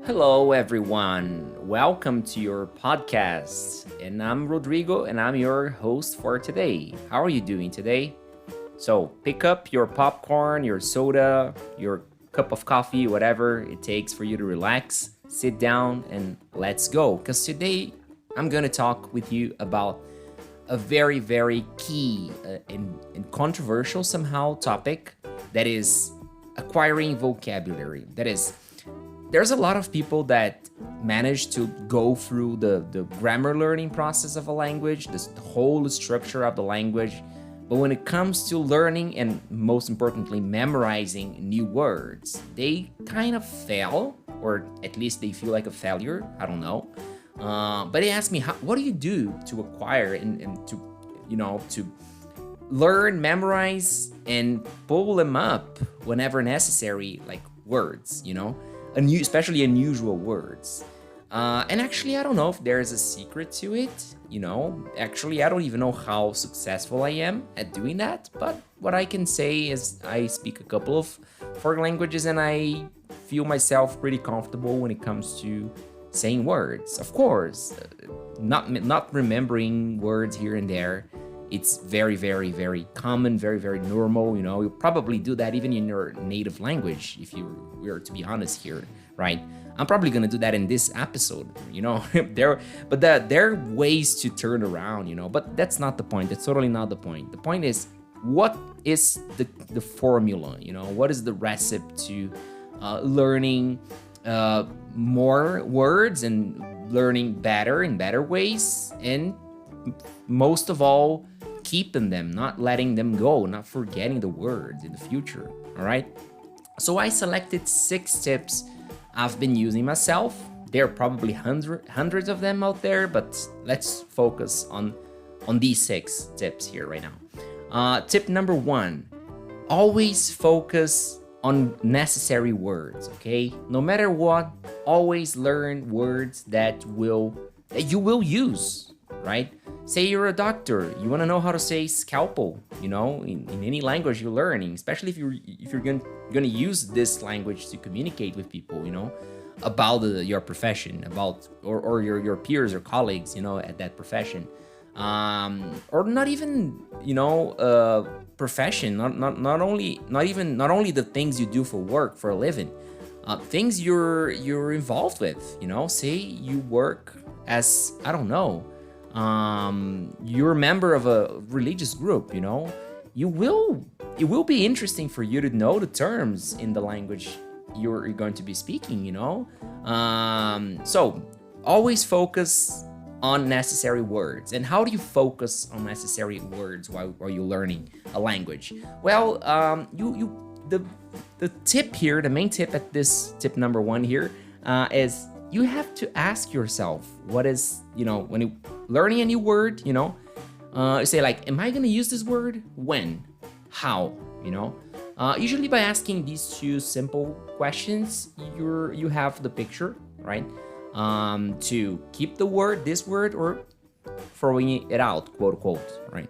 Hello, everyone. Welcome to your podcast. And I'm Rodrigo, and I'm your host for today. How are you doing today? So, pick up your popcorn, your soda, your cup of coffee, whatever it takes for you to relax, sit down, and let's go. Because today I'm going to talk with you about a very, very key and controversial somehow topic that is acquiring vocabulary. That is, there's a lot of people that manage to go through the grammar learning process of a language, the whole structure of the language. But when it comes to learning and most importantly, memorizing new words, they kind of fail, or at least they feel like a failure. I don't know. But they ask me, what do you do to acquire and to learn, memorize, and pull them up whenever necessary, like words, especially unusual words. And actually, I don't know if there's a secret to it. Actually, I don't even know how successful I am at doing that. But what I can say is I speak a couple of foreign languages and I feel myself pretty comfortable when it comes to saying words. Of course, not remembering words here and there. It's very, very, very common, very, very normal. You'll probably do that even in your native language, if you were to be honest here, right? I'm probably gonna do that in this episode, there are ways to turn around, but that's not the point. That's totally not the point. The point is, what is the formula? What is the recipe to learning more words and learning better in better ways, and most of all, keeping them, not letting them go, not forgetting the words in the future. All right. So I selected 6 tips I've been using myself. There are probably hundreds of them out there, but let's focus on these 6 tips here right now. Tip number 1: always focus on necessary words. Okay, no matter what, always learn words that you will use. Right? Say you're a doctor, you want to know how to say scalpel, in any language you're learning, especially if you're going to use this language to communicate with people, about your profession, about or your peers or colleagues, at that profession, or not even profession, not only the things you do for work for a living, things you're involved with. Say you work as, I don't know, you're a member of a religious group, it will be interesting for you to know the terms in the language you're going to be speaking, so always focus on necessary words. And how do you focus on necessary words while you're learning a language? Well, the tip here, the main tip at this tip number 1 here, is you have to ask yourself, what is, when you learning a new word, you say like, am I gonna use this word? When? How? Usually by asking these 2 simple questions, you have the picture, right? To keep this word, or throwing it out, quote unquote, right?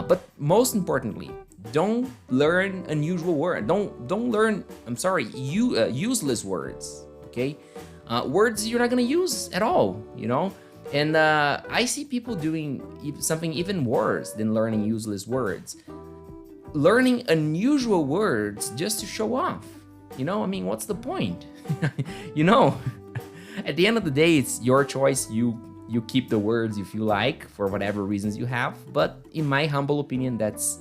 But most importantly, don't learn unusual word. Don't learn. I'm sorry, useless words. Okay. Words you're not gonna use at all, And I see people doing something even worse than learning useless words. Learning unusual words just to show off. What's the point? At the end of the day, it's your choice. You keep the words if you like, for whatever reasons you have. But in my humble opinion, that's,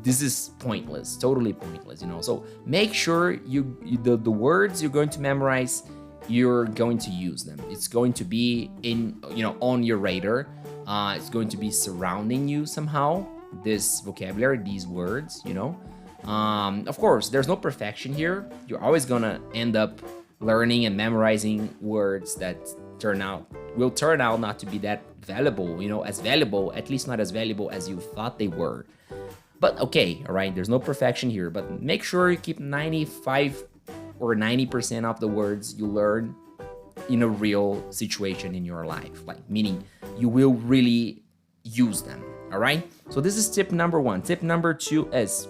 this is pointless, totally pointless, So make sure the words you're going to memorize, you're going to use them. It's going to be on your radar. It's going to be surrounding you somehow, this vocabulary, these words, Of course, there's no perfection here. You're always gonna end up learning and memorizing words that will turn out not to be that valuable, as valuable, at least not as valuable as you thought they were. But okay, all right, there's no perfection here, but make sure you keep 95 or 90% of the words you learn in a real situation in your life, like meaning you will really use them. All right, so this is tip number 1. Tip number 2 is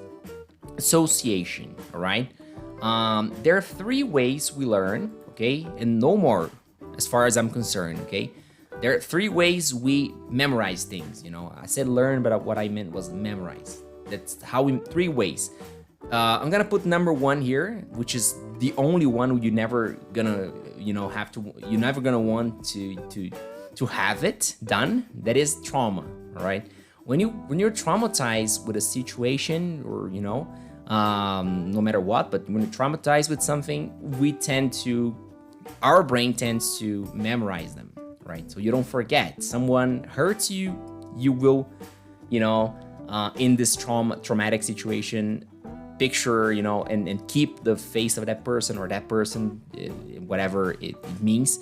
association. All right, There are three ways we learn, okay, and no more, as far as I'm concerned, okay. There are three ways we memorize things. I said learn, but what I meant was memorize. That's how we. Three ways. I'm gonna put number one here, which is the only one you're never gonna, have to. You're never gonna want to have it done. That is trauma. All right. When you're traumatized with a situation, or no matter what, but when you're traumatized with something, our brain tends to memorize them, right? So you don't forget. Someone hurts you, you will, in this traumatic situation, picture, and keep the face of that person, or that person, whatever it means,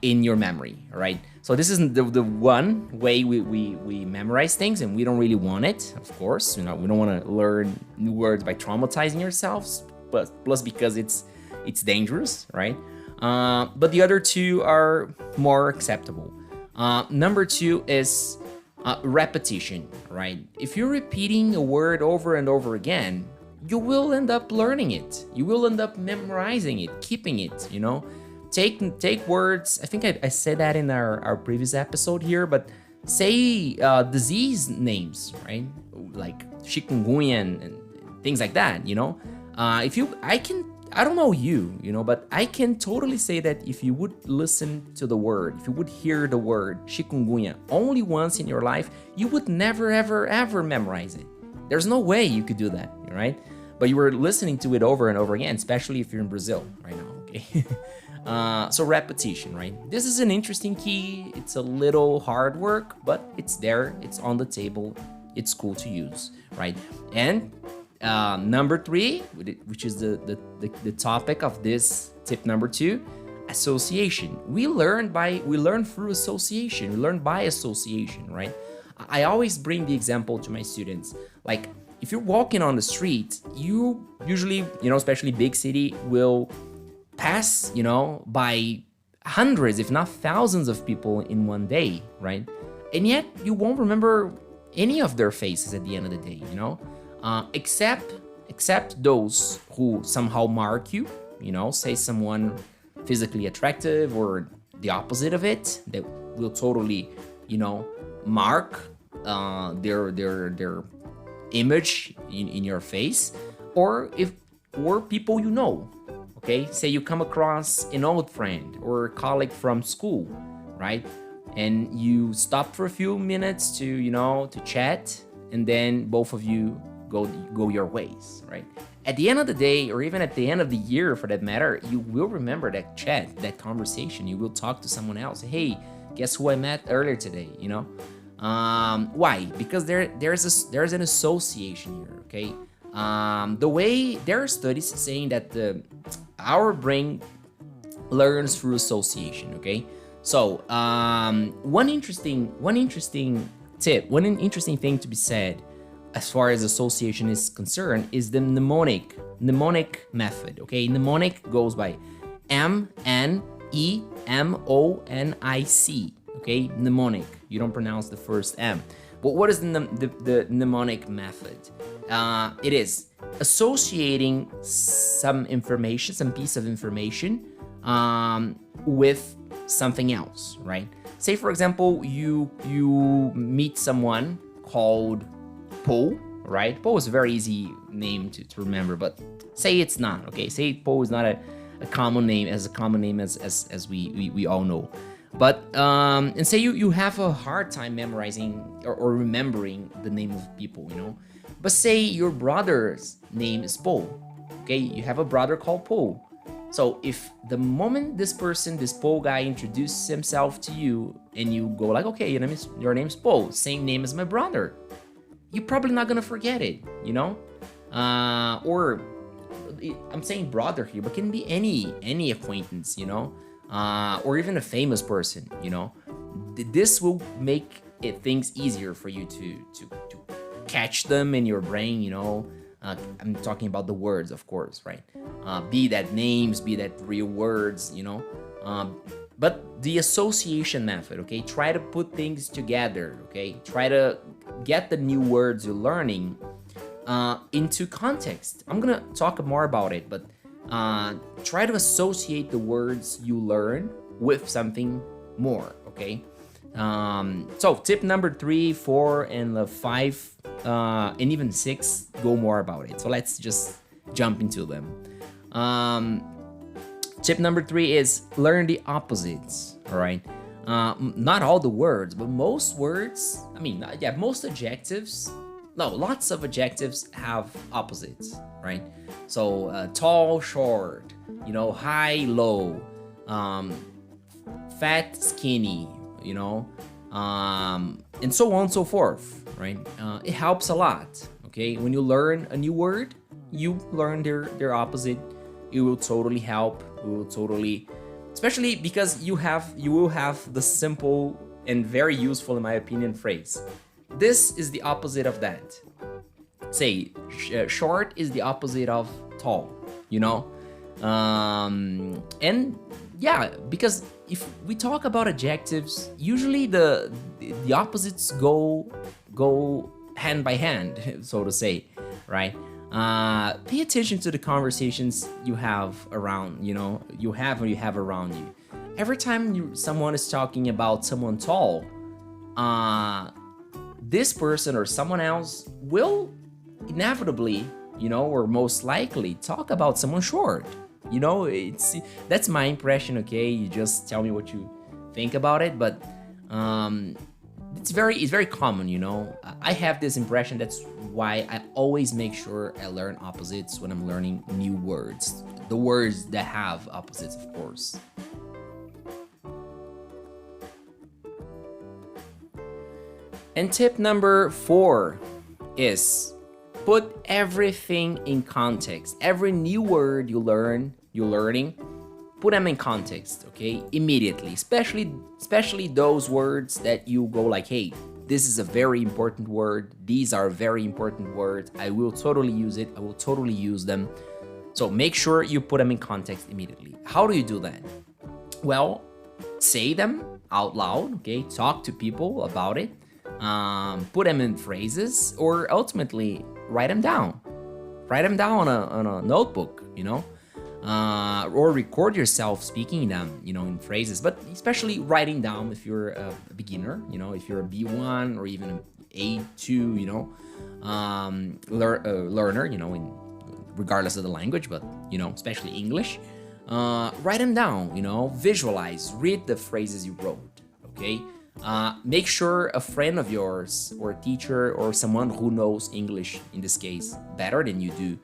in your memory, right? So this is the one way we memorize things, and we don't really want it, of course. We don't want to learn new words by traumatizing yourselves, but plus because it's dangerous, right? But the other two are more acceptable. Number two is repetition, right? If you're repeating a word over and over again, you will end up learning it. You will end up memorizing it, keeping it, Take words. I think I said that in our previous episode here, but say disease names, right? Like chikungunya and things like that, I don't know but I can totally say that if you would listen to the word, if you would hear the word chikungunya only once in your life, you would never, ever, ever memorize it. There's no way you could do that, right? But you were listening to it over and over again, especially if you're in Brazil right now, okay? So repetition, right? This is an interesting key. It's a little hard work, but it's there. It's on the table. It's cool to use, right? And number three, which is the topic of this tip number two, association. We learn through association. We learn by association, right? I always bring the example to my students. Like, if you're walking on the street, you usually, especially big city, will pass, by hundreds, if not thousands of people in one day, right? And yet you won't remember any of their faces at the end of the day, except those who somehow mark you, say someone physically attractive or the opposite of it, that will totally, mark their image in your face, or people okay? Say you come across an old friend or a colleague from school, right? And you stop for a few minutes to chat, and then both of you go your ways, right? At the end of the day, or even at the end of the year for that matter, you will remember that chat, that conversation. You will talk to someone else. Hey, guess who I met earlier today, Why? Because there's an association here, okay? The way there are studies saying that our brain learns through association, okay? So one interesting thing to be said as far as association is concerned is the mnemonic method, okay? Mnemonic goes by MNEMONIC, okay? Mnemonic. You don't pronounce the first M. But what is the mnemonic method? It is associating some piece of information with something else, right? Say, for example, you meet someone called Paul, right? Paul is a very easy name to remember, but say it's not, okay? Say Paul is not a common name as we all know. But and say you have a hard time memorizing or remembering the name of people, But say your brother's name is Paul, okay? You have a brother called Paul. So if the moment this Paul guy introduces himself to you, and you go like, okay, your name's Paul, same name as my brother, you're probably not gonna forget it, Or I'm saying brother here, but can be any acquaintance, or even a famous person, This will make things easier for you to catch them in your brain, I'm talking about the words, of course, right? Be that names, be that real words, But the association method, okay? Try to put things together, okay? Try to get the new words you're learning into context. I'm gonna talk more about it, but try to associate the words you learn with something more, okay? So tip number 3, 4, and the 5, and even 6 go more about it. So let's just jump into them. Tip number 3 is learn the opposites, all right? Not all the words, but most words, most adjectives, no, lots of adjectives have opposites, right? So tall, short, high, low, fat, skinny, and so on and so forth, right? It helps a lot, okay? When you learn a new word, you learn their opposite. It will totally help. It will totally, especially because you will have the simple and very useful, in my opinion, phrase. This is the opposite of that. Say, short is the opposite of tall, and yeah, because if we talk about adjectives, usually the opposites go hand by hand, so to say, right? Pay attention to the conversations you have around, you have around you. Every time someone is talking about someone tall, this person or someone else will inevitably, or most likely talk about someone short. That's my impression, okay? You just tell me what you think about it, but it's very common, I have this impression. That's why I always make sure I learn opposites when I'm learning new words. The words that have opposites, of course. And tip number 4 is put everything in context. Every new word you're learning, put them in context, okay? Immediately, especially those words that you go like, hey, this is a very important word. These are very important words. I will totally use it. I will totally use them. So make sure you put them in context immediately. How do you do that? Well, say them out loud, okay? Talk to people about it. Put them in phrases, or ultimately write them down. Write them down on a notebook, or record yourself speaking them, in phrases, but especially writing down if you're a beginner, if you're a B1 or even an A2, learner, regardless of the language, but, especially English, write them down, visualize, read the phrases you wrote, okay? Make sure a friend of yours or a teacher or someone who knows English, in this case, better than you do,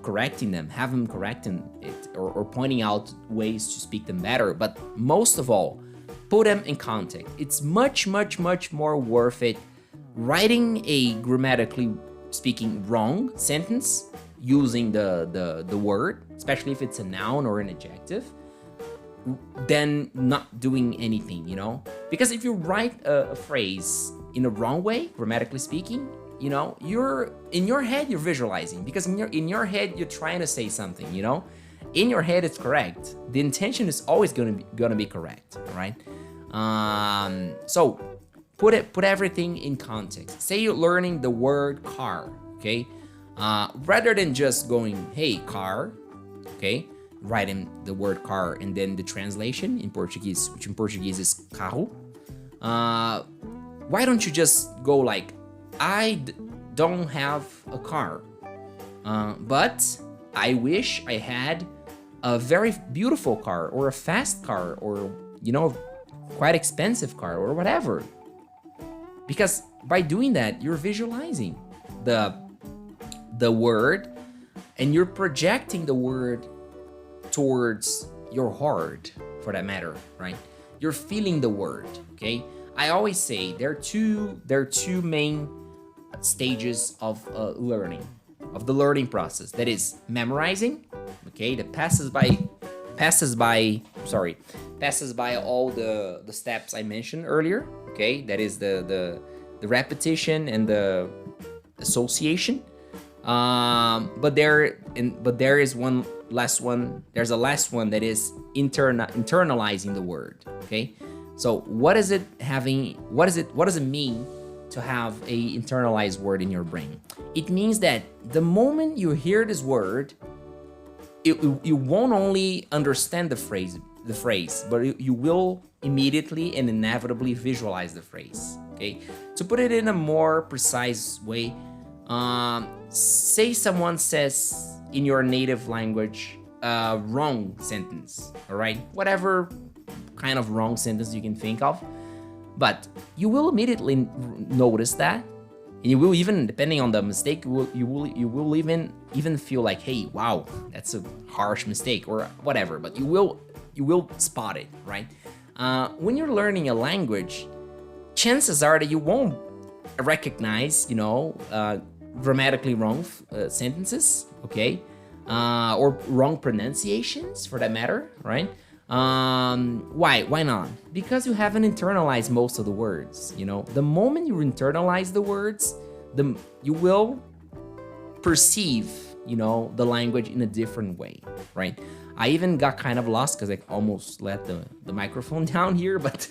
correcting them, have them correcting it or pointing out ways to speak them better. But most of all, put them in context. It's much, much, much more worth it writing a grammatically speaking wrong sentence using the word, especially if it's a noun or an adjective, than not doing anything, Because if you write a phrase in a wrong way, grammatically speaking, you're in your head, you're visualizing, because in your head you're trying to say something, in your head it's correct. The intention is always gonna be correct, right? So put everything in context. Say you're learning the word car, okay? Rather than just going, hey, car, okay? Writing the word car and then the translation in Portuguese, which in Portuguese is carro. Why don't you just go like, I don't have a car, but I wish I had a very beautiful car or a fast car or, quite expensive car or whatever. Because by doing that, you're visualizing the word and you're projecting the word towards your heart, for that matter, right? You're feeling the word, okay? I always say there are two main stages of learning, of the learning process. That is memorizing, okay? That passes by all the steps I mentioned earlier, okay? That is the repetition and the association. But there is one last one. There's a last one that is internalizing the word. Okay, so what does it mean to have a internalized word in your brain. It means that the moment you hear this word, you won't only understand the phrase, but you will immediately and inevitably visualize the phrase. Okay, to put it in a more precise way, say someone says in your native language a wrong sentence, all right, whatever kind of wrong sentence you can think of, but you will immediately notice that, and you will even, depending on the mistake, you will even feel like, hey, wow, that's a harsh mistake or whatever. But you will spot it, right? When you're learning a language, chances are that you won't recognize, grammatically wrong sentences, okay, or wrong pronunciations for that matter, right? Why not? Because you haven't internalized most of the words. The moment you internalize the words, you will perceive the language in a different way, right? I even got kind of lost because I almost let the microphone down here, but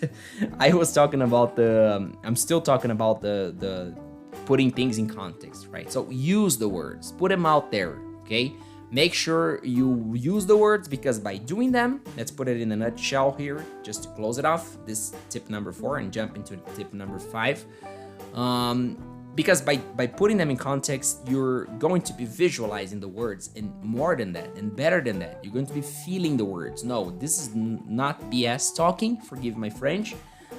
I was talking about I'm still talking about the putting things in context, right? So use the words, put them out there, okay? Make sure you use the words, because by doing them, let's put it in a nutshell here, just to close it off, this tip number 4, and jump into tip number 5. Because by putting them in context, you're going to be visualizing the words, and more than that, and better than that, you're going to be feeling the words. No, this is not BS talking, forgive my French,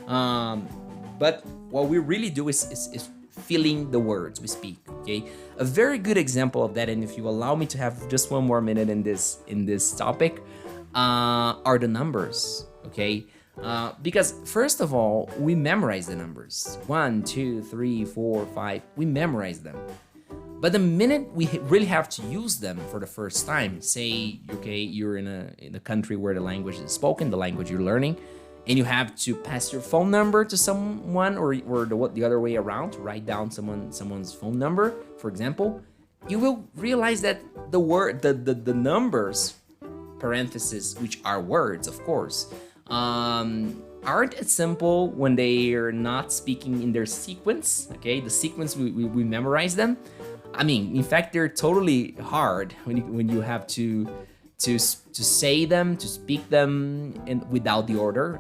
but what we really do is feeling the words we speak, okay? A very good example of that, and if you allow me to have just one more minute in this topic, are the numbers, okay? Because first of all, we memorize the numbers. 1, 2, 3, 4, 5, we memorize them. But the minute we really have to use them for the first time, say, okay, you're in a country where the language is spoken, the language you're learning, and you have to pass your phone number to someone, or the other way around, to write down someone's phone number, for example, you will realize that the numbers, parentheses, which are words, of course, aren't as simple when they are not speaking in their sequence, okay? The sequence, we memorize them. I mean, in fact, they're totally hard when you have to say them, to speak them without the order,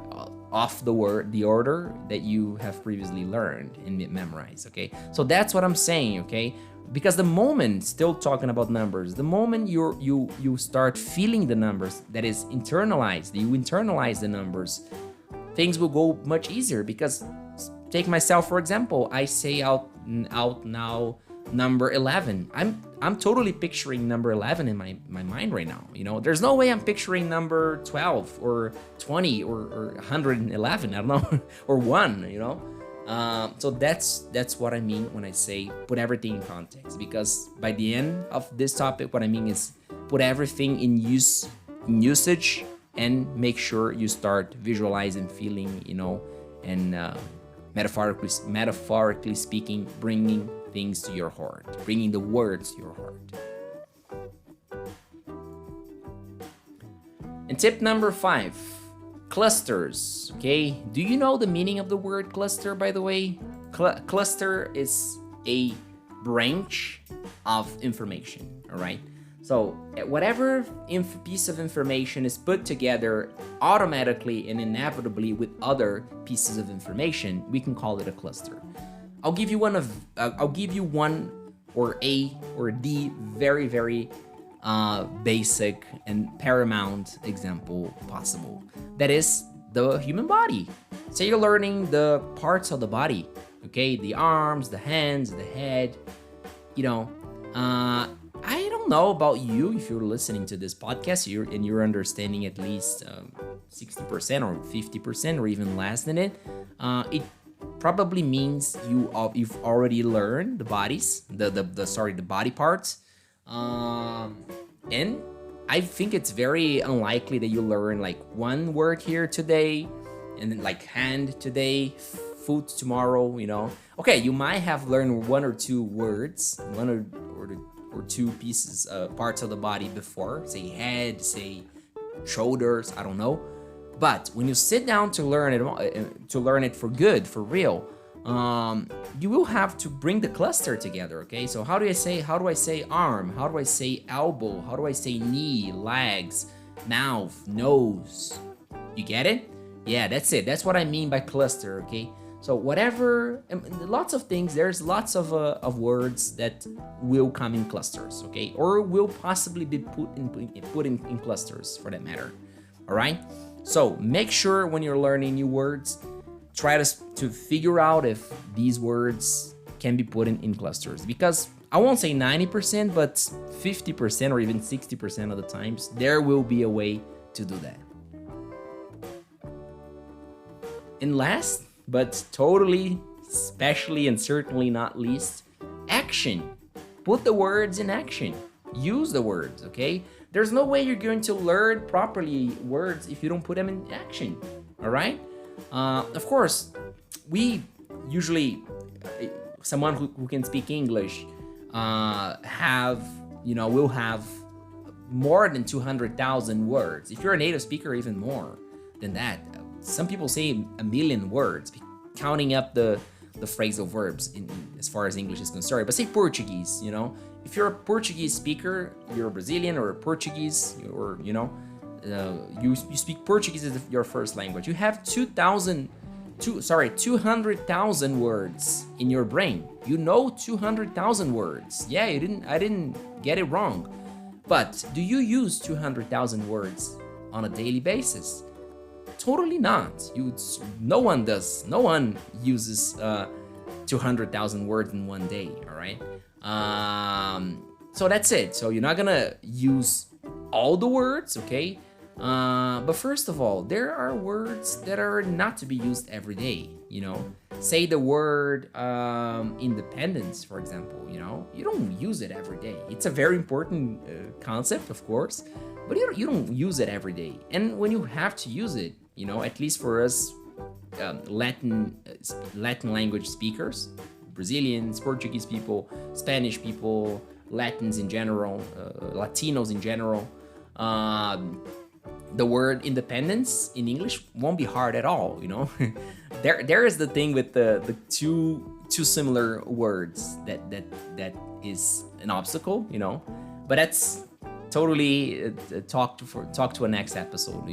off the order that you have previously learned and memorized, okay? So that's what I'm saying, okay? Because the moment, still talking about numbers, the moment you start feeling the numbers, that is internalized, you internalize the numbers, things will go much easier. Because take myself, for example, I say out now number 11. I'm totally picturing number 11 in my mind right now. There's no way I'm picturing number 12 or 20 or 111, I don't know, or 1, So that's what I mean when I say put everything in context. Because by the end of this topic, what I mean is put everything in usage, and make sure you start visualizing, feeling, and metaphorically speaking, bringing things to your heart, bringing the words to your heart. And tip number 5, clusters, okay? Do you know the meaning of the word cluster, by the way? Cluster is a branch of information, all right? So whatever piece of information is put together automatically and inevitably with other pieces of information, we can call it a cluster. I'll give you one or the very, very basic and paramount example possible. That is the human body. Say you're learning the parts of the body, okay? The arms, the hands, the head, I don't know about you, if you're listening to this podcast and you're understanding at least 60% or 50% or even less than it, it probably means you've already learned the bodies, the body parts, and I think it's very unlikely that you learn like one word here today, and then like hand today, foot tomorrow. Okay, you might have learned one or two words, one or two pieces, parts of the body before, say head, say shoulders, I don't know. But when you sit down to learn it for good, for real, you will have to bring the cluster together, okay? So how do I say arm? How do I say elbow? How do I say knee, legs, mouth, nose? You get it? Yeah, that's it. That's what I mean by cluster, okay? So whatever, lots of things, there's lots of words that will come in clusters, okay? Or will possibly be put in clusters, for that matter, all right? So make sure when you're learning new words, try to figure out if these words can be put in clusters. Because I won't say 90%, but 50% or even 60% of the times, there will be a way to do that. And last, but totally, especially and certainly not least, action. Put the words in action. Use the words, okay? There's no way you're going to learn properly words if you don't put them in action, all right? Of course, we usually, someone who can speak English, will have more than 200,000 words. If you're a native speaker, even more than that. Some people say 1 million words, counting up the phrasal verbs as far as English is concerned. But say Portuguese, if you're a Portuguese speaker, you're a Brazilian or a Portuguese, or you speak Portuguese as your first language. You have 200,000 words in your brain. You know 200,000 words. Yeah, I didn't get it wrong. But do you use 200,000 words on a daily basis? Totally not. No one does. No one uses 200,000 words in one day, all right? So that's it. So you're not gonna use all the words, okay? But first of all, there are words that are not to be used every day, Say the word independence, for example, You don't use it every day. It's a very important concept, of course, but you don't use it every day. And when you have to use it, at least for us Latin language speakers, Brazilians, Portuguese people, Spanish people, Latins in general, Latinos in general, the word independence in English won't be hard at all, There is the thing with the two similar words that is an obstacle, But that's totally talk to a next episode,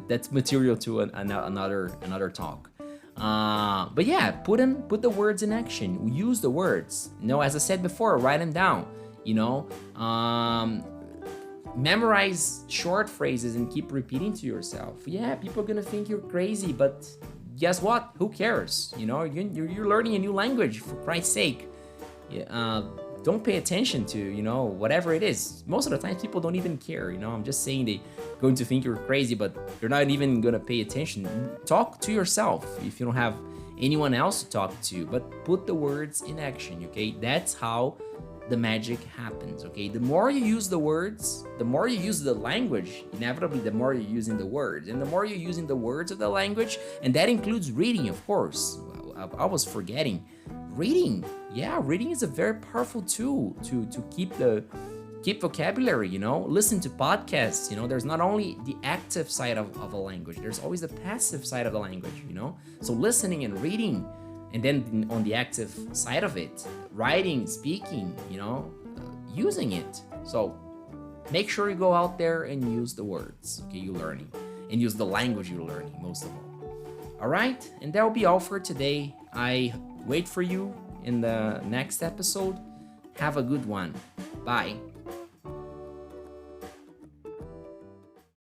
That's material to another talk. But yeah, put the words in action. Use the words. As I said before, write them down. Memorize short phrases and keep repeating to yourself. Yeah, people are gonna think you're crazy, but guess what? Who cares? You're learning a new language, for Christ's sake. Don't pay attention to whatever it is. Most of the time, people don't even care. I'm just saying they're going to think you're crazy, but they're not even gonna pay attention. Talk to yourself if you don't have anyone else to talk to, but put the words in action. Okay, that's how the magic happens, okay? The more you use the words, the more you use the language, inevitably the more you're using the words. And the more you're using the words of the language, and that includes reading, of course. I was forgetting. Reading. Yeah, reading is a very powerful tool to keep vocabulary, Listen to podcasts, There's not only the active side of a language, there's always the passive side of the language, So listening and reading. And then on the active side of it, writing, speaking, using it. So make sure you go out there and use the words, okay, you're learning. And use the language you're learning, most of all. All right, and that will be all for today. I wait for you in the next episode. Have a good one. Bye.